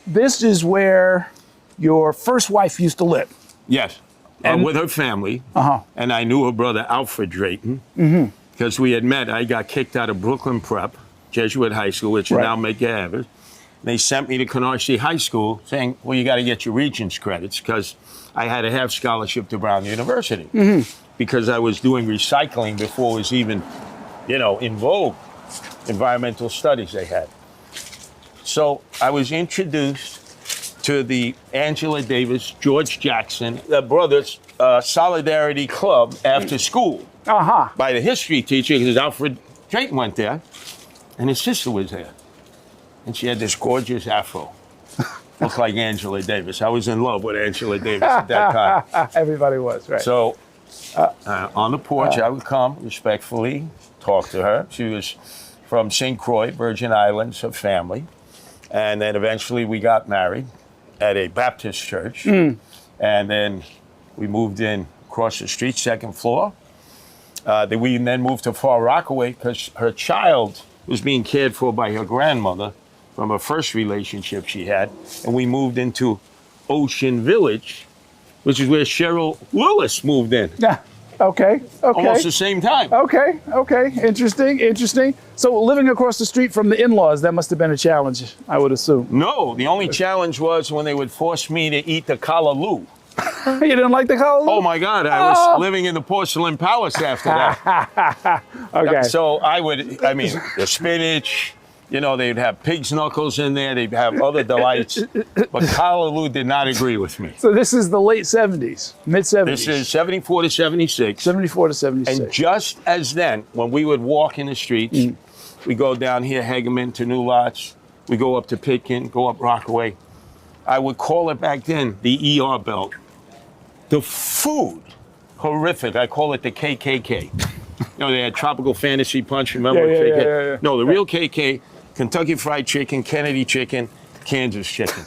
this is where your first wife used to live. Yes, with her family. And I knew her brother, Alfred Drayton, because we had met. I got kicked out of Brooklyn Prep, Jesuit High School, which is now Medgar Evers. They sent me to Canarsie High School saying, well, you got to get your Regents credits because I had a half scholarship to Brown University because I was doing recycling before it was even, in vogue, environmental studies they had. So I was introduced to the Angela Davis, George Jackson, the Brothers Solidarity Club after school by the history teacher because Alfred Drayton went there and his sister was there. And she had this gorgeous afro. Looked like Angela Davis. I was in love with Angela Davis at that time. Everybody was, right. So on the porch, I would come respectfully, talk to her. She was from St. Croix, Virgin Islands, her family. And then eventually we got married at a Baptist church. And then we moved in across the street, second floor. We then moved to Far Rockaway because her child was being cared for by her grandmother from a first relationship she had. And we moved into Ocean Village, which is where Cheryl Lewis moved in. Yeah. Okay. Almost the same time. Okay. Interesting. So living across the street from the in-laws, that must have been a challenge, I would assume. No, the only challenge was when they would force me to eat the callaloo. You didn't like the callaloo? Oh my God, I was living in the porcelain palace after that. Okay. So the spinach, they'd have pig's knuckles in there, they'd have other delights, but callaloo did not agree with me. So this is the late 70s, mid 70s. This is 74 to 76. 74 to 76. And just as then, when we would walk in the streets, we go down here, Hegeman to New Lots, we go up to Pitkin, go up Rockaway. I would call it back then the ER belt. The food, horrific. I call it the KKK. They had Tropical Fantasy Punch, remember? Yeah. No, the real KK, Kentucky Fried Chicken, Kennedy Chicken, Kansas Chicken.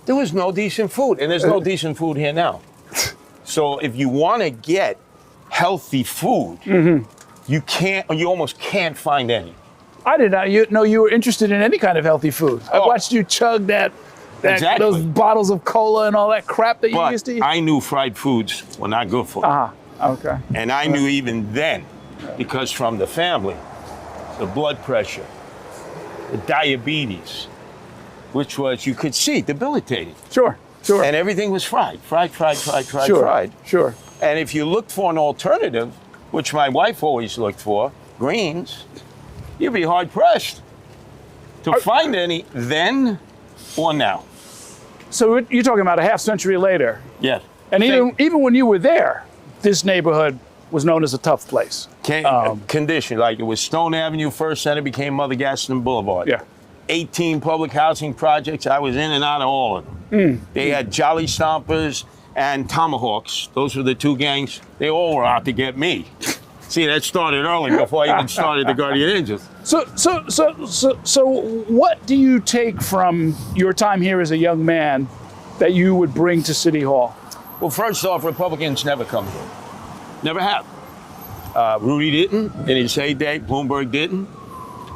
There was no decent food, and there's no decent food here now. So if you want to get healthy food, you almost can't find any. I did not know you were interested in any kind of healthy food. I watched you chug those bottles of cola and all that crap that you used to eat. I knew fried foods were not good for me. Okay. And I knew even then, because from the family, the blood pressure, the diabetes, which was, you could see, debilitating. Sure. And everything was fried. Sure. And if you looked for an alternative, which my wife always looked for, greens, you'd be hard pressed to find any then or now. So you're talking about a half century later. Yes. And even when you were there, this neighborhood was known as a tough place. Condition, like it was Stone Avenue first, then it became Mother Gaston Boulevard. Yeah. 18 public housing projects. I was in and out of all of them. They had Jolly Stompers and Tomahawks. Those were the two gangs. They all were out to get me. See, that started early before I even started the Guardian Angels. So what do you take from your time here as a young man that you would bring to City Hall? Well, first off, Republicans never come here. Never have. Rudy didn't in his heyday. Bloomberg didn't.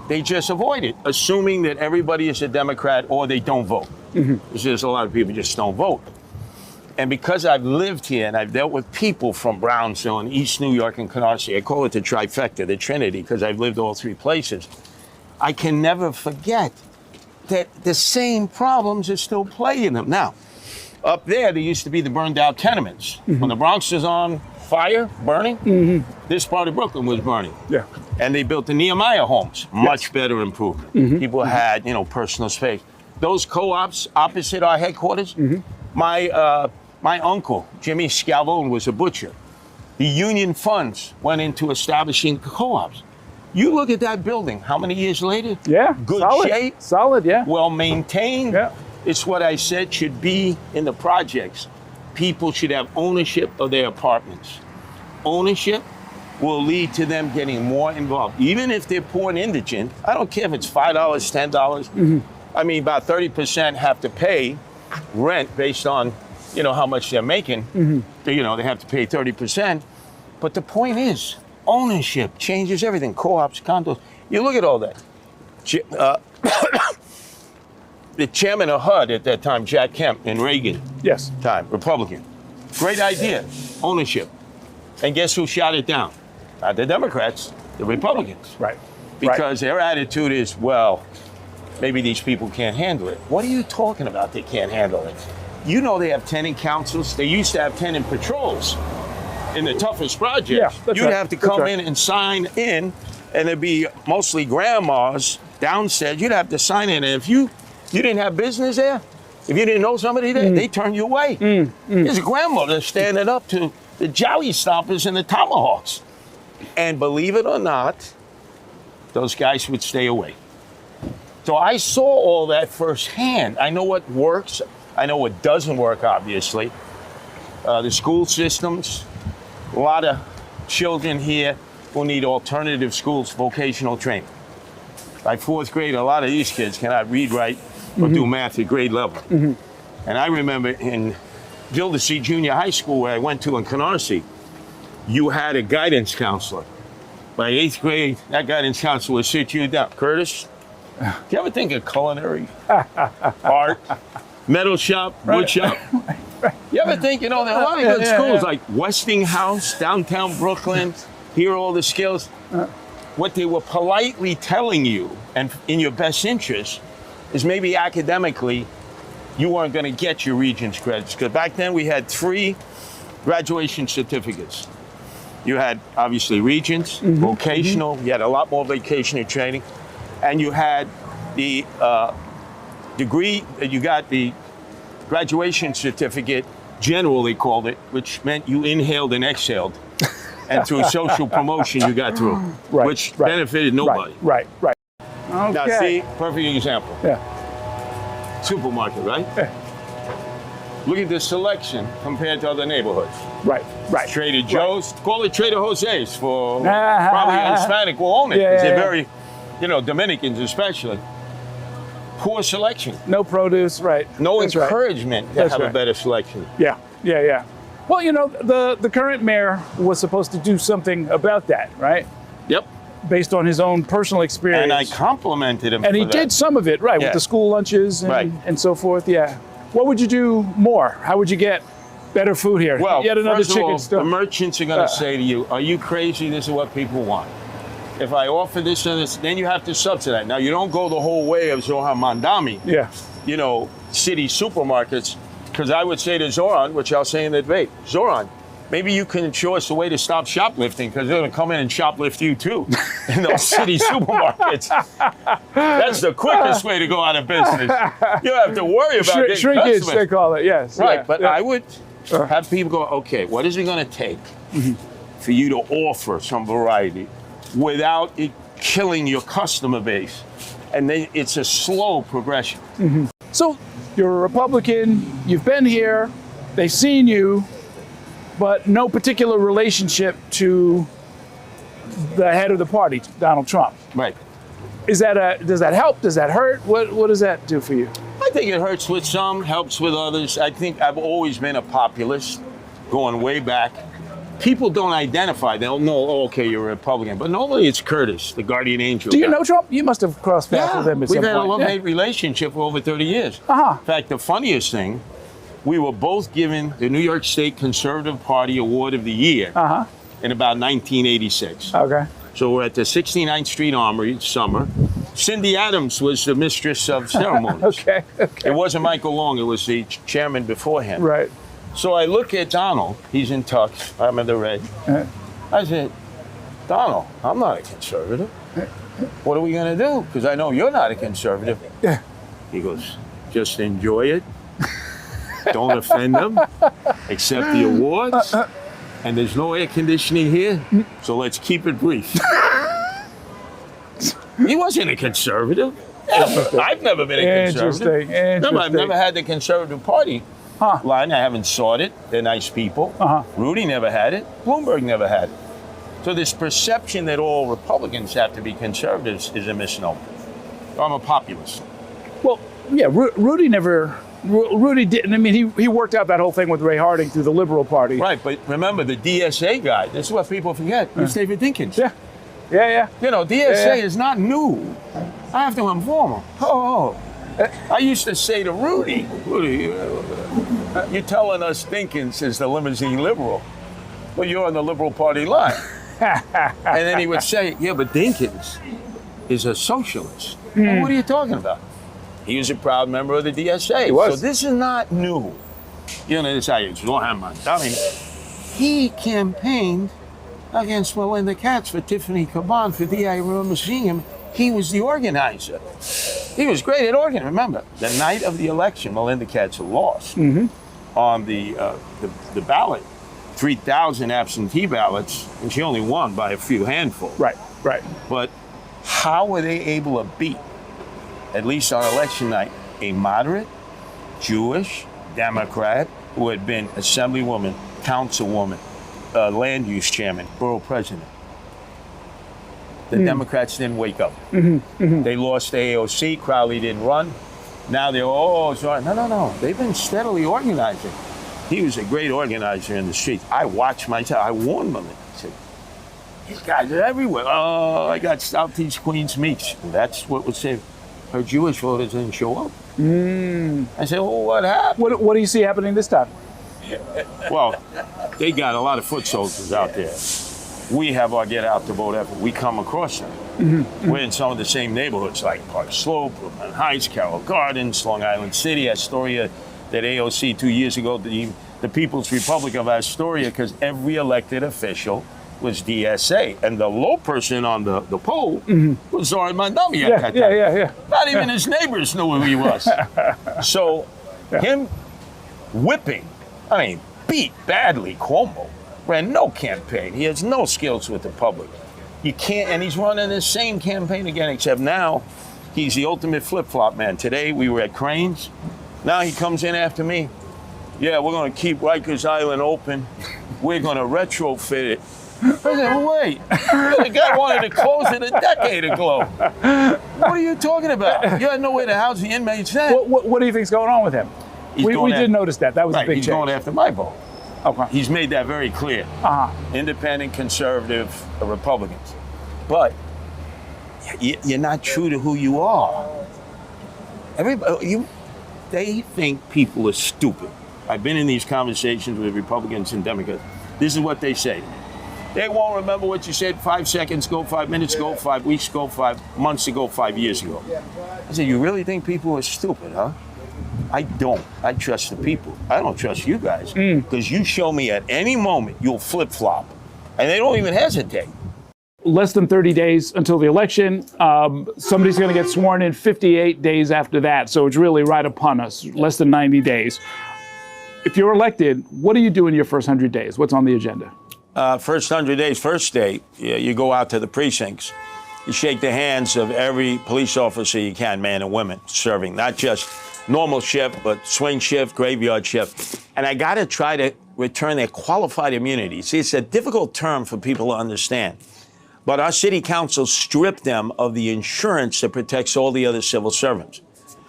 They just avoid it, assuming that everybody is a Democrat or they don't vote. There's a lot of people just don't vote. And because I've lived here and I've dealt with people from Brownsville and East New York and Canarsie, I call it the trifecta, the Trinity, because I've lived all three places. I can never forget that the same problems are still plaguing them. Now, up there used to be the burned out tenements. When the Bronx was on fire, burning, this part of Brooklyn was burning. Yeah. And they built the Nehemiah homes, much better improvement. People had, personal space. Those co-ops opposite our headquarters, my uncle, Jimmy Scalvone, was a butcher. The union funds went into establishing co-ops. You look at that building, how many years later? Yeah, good shape. Solid, yeah. Well maintained. Yeah. It's what I said should be in the projects. People should have ownership of their apartments. Ownership will lead to them getting more involved. Even if they're poor and indigent, I don't care if it's $5, $10. I mean, about 30% have to pay rent based on, how much they're making. They have to pay 30%. But the point is, ownership changes everything. Co-ops, condos. You look at all that. the chairman of HUD at that time, Jack Kemp, in Reagan Yes. time, Republican. Great idea, ownership. And guess who shot it down? Not the Democrats, the Republicans. Right. Because their attitude is, well, maybe these people can't handle it. What are you talking about? They can't handle it. You know they have tenant councils. They used to have tenant patrols in the toughest projects. Yeah, You'd have to come in and sign in, and it'd be mostly grandmas downstairs. You'd have to sign in. And if you didn't have business there, if you didn't know somebody there, they turn you away. There's a grandmother standing up to the Jowie Stompers and the Tomahawks. And believe it or not, those guys would stay away. So I saw all that firsthand. I know what works. I know what doesn't work, obviously. The school systems, a lot of children here will need alternative schools, vocational training. By fourth grade, a lot of these kids cannot read, write, or do math at grade level. And I remember in Gildersleeve Junior High School, where I went to in Canarsie, you had a guidance counselor. By 8th grade, that guidance counselor would sit you down. Curtis, do you ever think of culinary, art, metal shop, wood shop? You ever think, there are a lot of good schools like Westinghouse, downtown Brooklyn, here are all the skills. What they were politely telling you, and in your best interest, is maybe academically, you weren't going to get your Regents credits. Because back then we had 3 graduation certificates. You had, obviously, Regents, vocational, you had a lot more vocational training, and you had the degree, you got the graduation certificate, general they called it, which meant you inhaled and exhaled. And through social promotion you got through, which benefited nobody. Right. Okay. Now see, perfect example. Supermarket, right? Look at the selection compared to other neighborhoods. Right. Trader Joe's, call it Trader Jose's for probably a Hispanic will own it. Because they're very, Dominicans especially. Poor selection. No produce, right. No encouragement to have a better selection. Yeah. Well, the current mayor was supposed to do something about that, right? Yep. Based on his own personal experience. And I complimented him and he for did that. some of it, right, with the school lunches and so forth, What would you do more? How would you get better food here? Well, yet another first of chicken all, store. the merchants are going to say to you, are you crazy? This is what people want. If I offer this and this, then you have to subsidize. Now, you don't go the whole way of Zoran Mandami, city supermarkets, because I would say to Zoran, which I'll say in the debate, Zoran, maybe you can show us a way to stop shoplifting, because they're going to come in and shoplift you too in those city supermarkets. That's the quickest way to go out of business. You don't have to worry about getting shrinkage, customers. they call it, yes. Right, but I would have people go, okay, what is it going to take for you to offer some variety without it killing your customer base? And then it's a slow progression. So you're a Republican, you've been here, they've seen you, but no particular relationship to the head of the party, Donald Trump. Right. Does that help? Does that hurt? What does that do for you? I think it hurts with some, helps with others. I think I've always been a populist, going way back. People don't identify. They'll know, oh, okay, you're a Republican. But normally it's Curtis, the guardian angel. Do you know Trump? You must have crossed paths with him at some point. We've had a love-hate relationship for over 30 years. In fact, the funniest thing, we were both given the New York State Conservative Party Award of the Year in about 1986. Okay. So we're at the 69th Street Armory, summer. Cindy Adams was the mistress of ceremonies. Okay. It wasn't Michael Long, it was the chairman before him. Right. So I look at Donald, he's in tux, I'm in the red. I said, Donald, I'm not a conservative. What are we gonna do? Because I know you're not a conservative. Yeah. He goes, just enjoy it. Don't offend them. Accept the awards. And there's no air conditioning here, so let's keep it brief. He wasn't a conservative. I've never been a conservative. Interesting. I've never had the Conservative Party line. I haven't sought it. They're nice people. Rudy never had it. Bloomberg never had it. So this perception that all Republicans have to be conservatives is a misnomer. I'm a populist. Well, yeah, Rudy didn't. I mean, he worked out that whole thing with Ray Harding through the Liberal Party. Right, but remember the DSA guy. This is what people forget. It's David Dinkins. Yeah. DSA is not new. I have to inform him. I used to say to Rudy, you're telling us Dinkins is the limousine liberal. Well, you're on the Liberal Party line. And then he would say, yeah, but Dinkins is a socialist. Well, what are you talking about? He was a proud member of the DSA. He was. So this is not new. You know, this is I mean, he campaigned against Melinda Katz for Tiffany Caban for DI. I remember seeing him. He was the organizer. He was great at organizing. Remember, the night of the election, Melinda Katz lost on the ballot. 3,000 absentee ballots, and she only won by a few handfuls. Right. But how were they able to beat, at least on election night, a moderate, Jewish, Democrat who had been assemblywoman, councilwoman, land use chairman, borough president? The Democrats didn't wake up. They lost the AOC, Crowley didn't run. Now they're, sorry. No. They've been steadily organizing. He was a great organizer in the streets. I watched myself. I warned them. I said, these guys are everywhere. Oh, I got Southeast Queens Meeks. That's what would say her Jewish voters didn't show up. I said, well, what happened? What do you see happening this time? Well, they got a lot of foot soldiers out there. We have our get out the vote effort. We come across them. We're in some of the same neighborhoods like Park Slope, Brooklyn Heights, Carroll Gardens, Long Island City, Astoria. That AOC 2 years ago, the People's Republic of Astoria, because every elected official was DSA. And the low person on the poll was Zoran Mandami at that time. Yeah. Not even his neighbors knew who he was. So him whipping, beat badly Cuomo, ran no campaign. He has no skills with the public. You can't, and he's running the same campaign again, except now he's the ultimate flip-flop man. Today we were at Crane's. Now he comes in after me. Yeah, we're going to keep Rikers Island open. We're going to retrofit it. I said, well, wait. The guy wanted to close it a decade ago. What are you talking about? You had no way to house the inmates then. What do you think's going on with him? We did notice that. That was a big change. He's going after my vote. Okay. He's made that very clear. Independent, conservative, Republicans. But you're not true to who you are. They think people are stupid. I've been in these conversations with Republicans and Democrats. This is what they say. They won't remember what you said 5 seconds ago, 5 minutes ago, 5 weeks ago, 5 months ago, 5 years ago. I said, you really think people are stupid, huh? I don't. I trust the people. I don't trust you guys. Because you show me at any moment you'll flip-flop. And they don't even hesitate. Less than 30 days until the election. Somebody's going to get sworn in 58 days after that. So it's really right upon us, less than 90 days. If you're elected, what do you do in your first 100 days? What's on the agenda? First 100 days, first day, you go out to the precincts. You shake the hands of every police officer you can, man and women, serving. Not just normal shift, but swing shift, graveyard shift. And I got to try to return their qualified immunity. See, it's a difficult term for people to understand. But our city council stripped them of the insurance that protects all the other civil servants.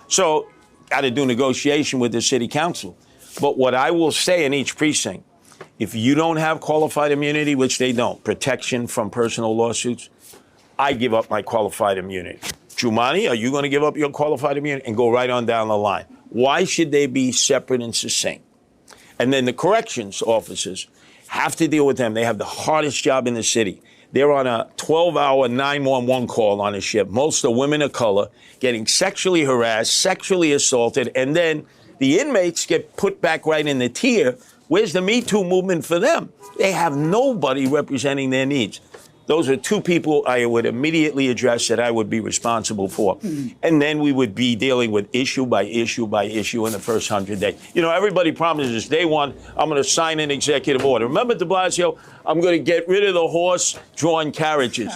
So, got to do negotiation with the city council. But what I will say in each precinct, if you don't have qualified immunity, which they don't, protection from personal lawsuits, I give up my qualified immunity. Jumani, are you going to give up your qualified immunity? And go right on down the line. Why should they be separate and succinct? And then the corrections officers have to deal with them. They have the hardest job in the city. They're on a 12-hour 911 call on a ship. Most are women of color, getting sexually harassed, sexually assaulted, and then the inmates get put back right in the tier. Where's the Me Too movement for them? They have nobody representing their needs. Those are two people I would immediately address that I would be responsible for. And then we would be dealing with issue by issue by issue in the first 100 days. You know, everybody promises day one, I'm going to sign an executive order. Remember de Blasio? I'm going to get rid of the horse-drawn carriages.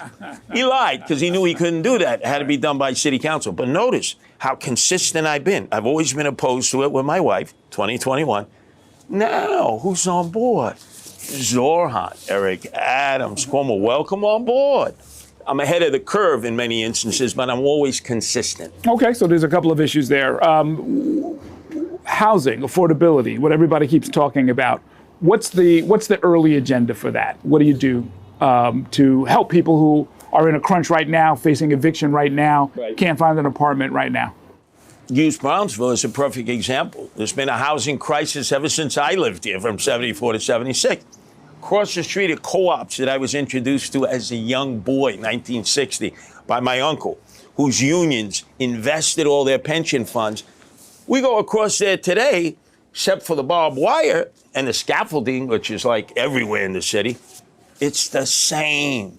He lied because he knew he couldn't do that. It had to be done by city council. But notice how consistent I've been. I've always been opposed to it with my wife, 2021. Now, who's on board? Zorhan, Eric Adams, Cuomo, welcome on board. I'm ahead of the curve in many instances, but I'm always consistent. Okay, so there's a couple of issues there. Housing, affordability, what everybody keeps talking about. What's the early agenda for that? What do you do to help people who are in a crunch right now, facing eviction right now, can't find an apartment right now? use Brownsville as a perfect example. There's been a housing crisis ever since I lived here from 74 to 76. Across the street at co-ops that I was introduced to as a young boy, 1960, by my uncle, whose unions invested all their pension funds. We go across there today, except for the barbed wire and the scaffolding, which is like everywhere in the city. It's the same.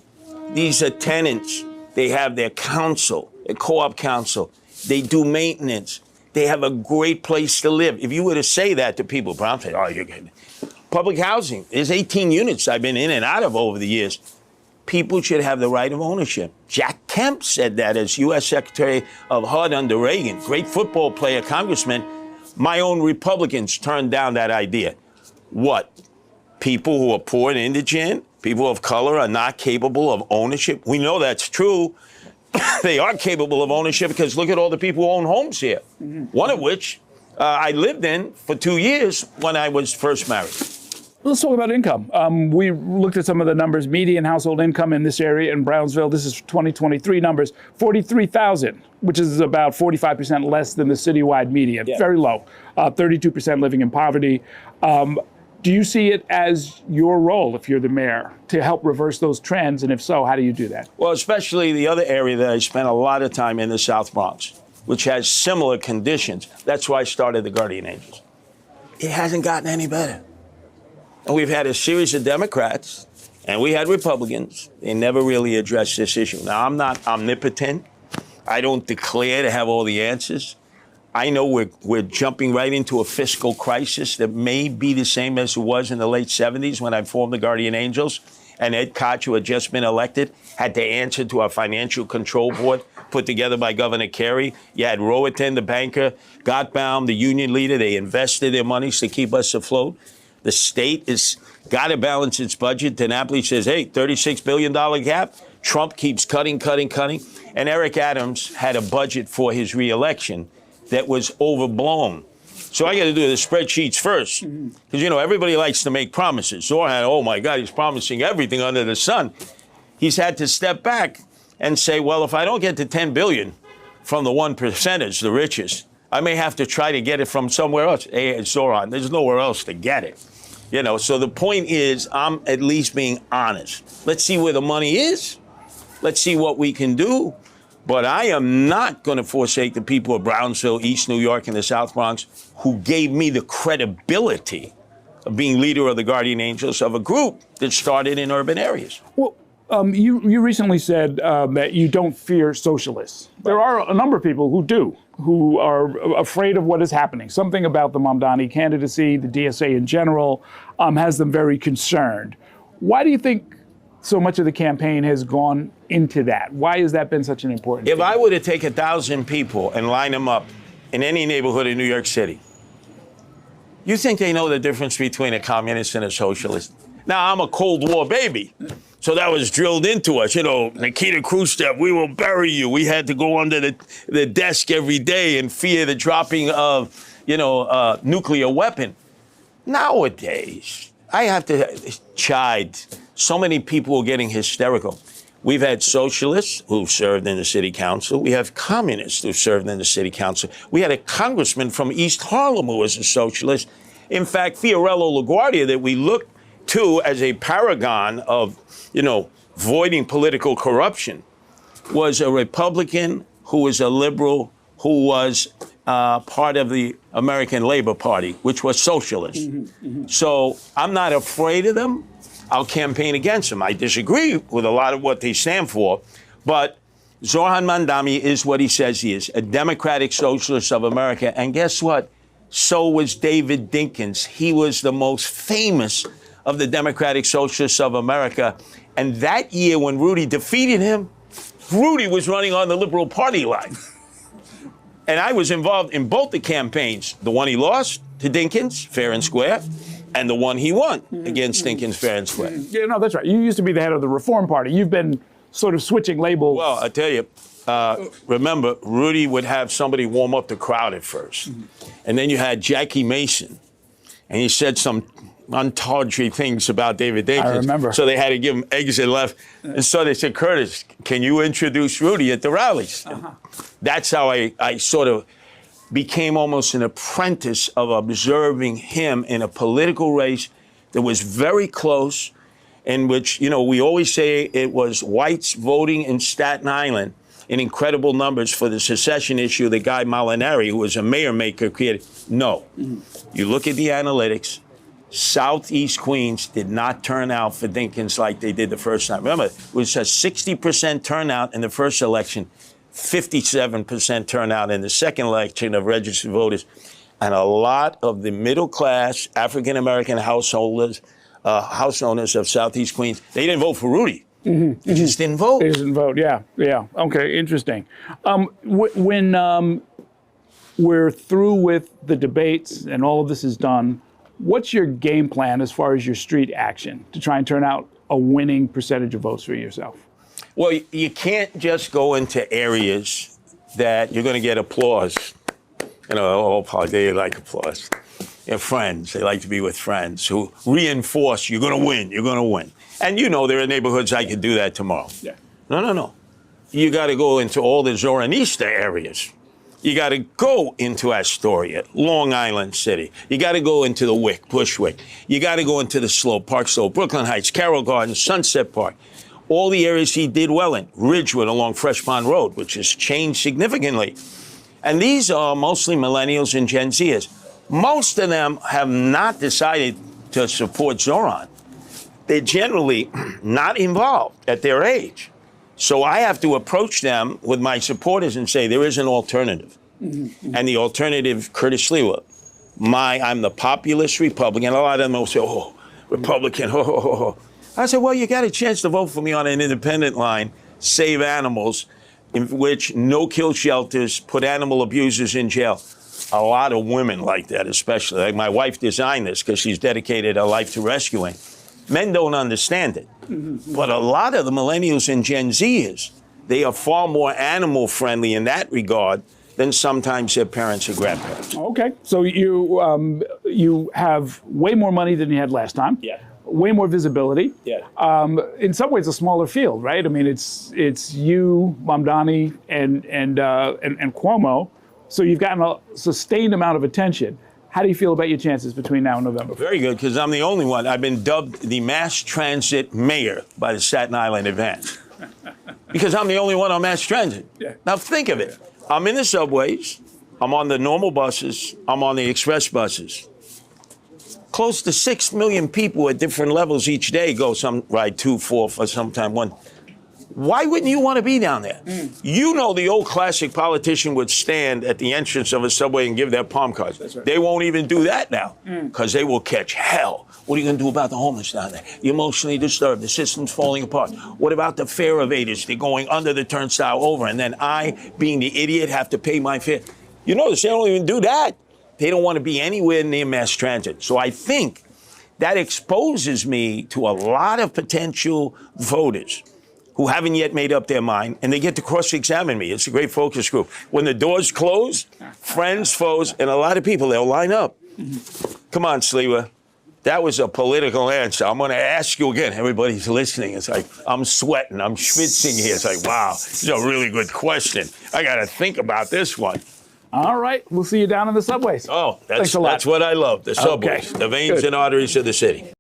These are tenants. They have their council, a co-op council. They do maintenance. They have a great place to live. If you were to say that to people, Brown say, oh, you're kidding. Public housing, there's 18 units I've been in and out of over the years. People should have the right of ownership. Jack Kemp said that as U.S. Secretary of HUD under Reagan. Great football player, congressman. My own Republicans turned down that idea. What? People who are poor and indigent, people of color are not capable of ownership? We know that's true. They are capable of ownership because look at all the people who own homes here. One of which I lived in for 2 years when I was first married. Let's talk about income. We looked at some of the numbers. Median household income in this area in Brownsville, this is 2023 numbers, $43,000, which is about 45% less than the citywide median. Yeah. Very low. 32% living in poverty. Do you see it as your role, if you're the mayor, to help reverse those trends? And if so, how do you do that? Well, especially the other area that I spent a lot of time in, the South Bronx, which has similar conditions. That's why I started the Guardian Angels. It hasn't gotten any better. And we've had a series of Democrats, and we had Republicans. They never really addressed this issue. Now, I'm not omnipotent. I don't declare to have all the answers. I know we're jumping right into a fiscal crisis that may be the same as it was in the late 70s when I formed the Guardian Angels, and Ed Koch, who had just been elected, had to answer to our financial control board put together by Governor Carey. You had Rohatyn, the banker, Gottbaum, the union leader. They invested their monies to keep us afloat. The state has got to balance its budget. DiNapoli says, hey, $36 billion gap. Trump keeps cutting. And Eric Adams had a budget for his reelection that was overblown. So I got to do the spreadsheets first. Because, you know, everybody likes to make promises. Zoran, oh, my God, he's promising everything under the sun. He's had to step back and say, well, if I don't get to $10 billion from the 1%ers, the richest, I may have to try to get it from somewhere else. Hey, Zoran, there's nowhere else to get it. You know, so the point is, I'm at least being honest. Let's see where the money is. Let's see what we can do. But I am not going to forsake the people of Brownsville, East New York, and the South Bronx who gave me the credibility of being leader of the Guardian Angels of a group that started in urban areas. Well, you recently said that you don't fear socialists. There are a number of people who do, who are afraid of what is happening. Something about the Mamdani candidacy, the DSA in general, has them very concerned. Why do you think so much of the campaign has gone into that? Why has that been such an important thing? If I were to take 1,000 people and line them up in any neighborhood in New York City, you think they know the difference between a communist and a socialist? Now, I'm a Cold War baby, so that was drilled into us. You know, Nikita Khrushchev, we will bury you. We had to go under the desk every day and fear the dropping of, nuclear weapon. Nowadays, I have to chide. So many people are getting hysterical. We've had socialists who've served in the city council. We have communists who've served in the city council. We had a congressman from East Harlem who was a socialist. In fact, Fiorello LaGuardia, that we look to as a paragon of, voiding political corruption, was a Republican who was a liberal who was part of the American Labor Party, which was socialist. So I'm not afraid of them. I'll campaign against them. I disagree with a lot of what they stand for, but Zoran Mamdani is what he says he is, a democratic socialist of America. And guess what? So was David Dinkins. He was the most famous of the democratic socialists of America. And that year when Rudy defeated him, Rudy was running on the Liberal Party line. And I was involved in both the campaigns, the one he lost to Dinkins, fair and square, and the one he won against Dinkins, fair and square. Yeah, no, that's right. You used to be the head of the Reform Party. You've been sort of switching labels. Well, I tell you, remember, Rudy would have somebody warm up the crowd at first. And then you had Jackie Mason, and he said some untawdry things about David Dinkins. I remember. So they had to give him exit left. And so they said, Curtis, can you introduce Rudy at the rallies? That's how I sort of became almost an apprentice of observing him in a political race that was very close, in which, we always say it was whites voting in Staten Island in incredible numbers for the secession issue that Guy Molinari, who was a mayor maker, created. No. You look at the analytics, Southeast Queens did not turn out for Dinkins like they did the first time. Remember, it was a 60% turnout in the first election, 57% turnout in the second election of registered voters. And a lot of the middle class African-American house owners of Southeast Queens, they didn't vote for Rudy. They just didn't vote. They didn't vote, yeah. Okay, interesting. When we're through with the debates and all of this is done, what's your game plan as far as your street action to try and turn out a winning percentage of votes for yourself? Well, you can't just go into areas that you're going to get applause. They like applause. They're friends. They like to be with friends who reinforce you're going to win, you're going to win. And there are neighborhoods I could do that tomorrow. Yeah. No. You got to go into all the Zoranista areas. You got to go into Astoria, Long Island City. You got to go into the Wick, Bushwick. You got to go into the Slope, Park Slope, Brooklyn Heights, Carroll Gardens, Sunset Park. All the areas he did well in. Ridgewood along Fresh Pond Road, which has changed significantly. And these are mostly millennials and Gen Zers. Most of them have not decided to support Zoran. They're generally not involved at their age. So I have to approach them with my supporters and say, there is an alternative. And the alternative, Curtis Sliwa. I'm the populist Republican. A lot of them will say, Republican, I said, well, you got a chance to vote for me on an independent line, save animals, in which no-kill shelters put animal abusers in jail. A lot of women like that, especially. Like my wife designed this because she's dedicated her life to rescuing. Men don't understand it. But a lot of the millennials and Gen Zers, they are far more animal-friendly in that regard than sometimes their parents or grandparents. Okay, so you have way more money than you had last time. Yeah. Way more visibility. Yeah. In some ways, a smaller field, right? I mean, it's you, Mamdani, and Cuomo. So you've gotten a sustained amount of attention. How do you feel about your chances between now and November? Very good, because I'm the only one. I've been dubbed the mass transit mayor by the Staten Island Advance. Because I'm the only one on mass transit. Yeah. Now think of it. I'm in the subways. I'm on the normal buses. I'm on the express buses. Close to 6 million people at different levels each day go. Some ride 2, 4, or sometime 1. Why wouldn't you want to be down there? The old classic politician would stand at the entrance of a subway and give their palm cards. That's right. They won't even do that now because they will catch hell. What are you going to do about the homeless down there? The emotionally disturbed, the system's falling apart. What about the fare evaders? They're going under the turnstile over, and then I, being the idiot, have to pay my fare. You notice they don't even do that. They don't want to be anywhere near mass transit. So I think that exposes me to a lot of potential voters who haven't yet made up their mind, and they get to cross-examine me. It's a great focus group. When the doors close, friends, foes, and a lot of people, they'll line up. Come on, Sliwa. That was a political answer. I'm going to ask you again. Everybody's listening. It's like, I'm sweating. I'm schwitzing here. It's like, wow, this is a really good question. I got to think about this one. All right. We'll see you down in the subways. Oh, Thanks a lot. that's what I love, the subways, the veins and arteries of the city.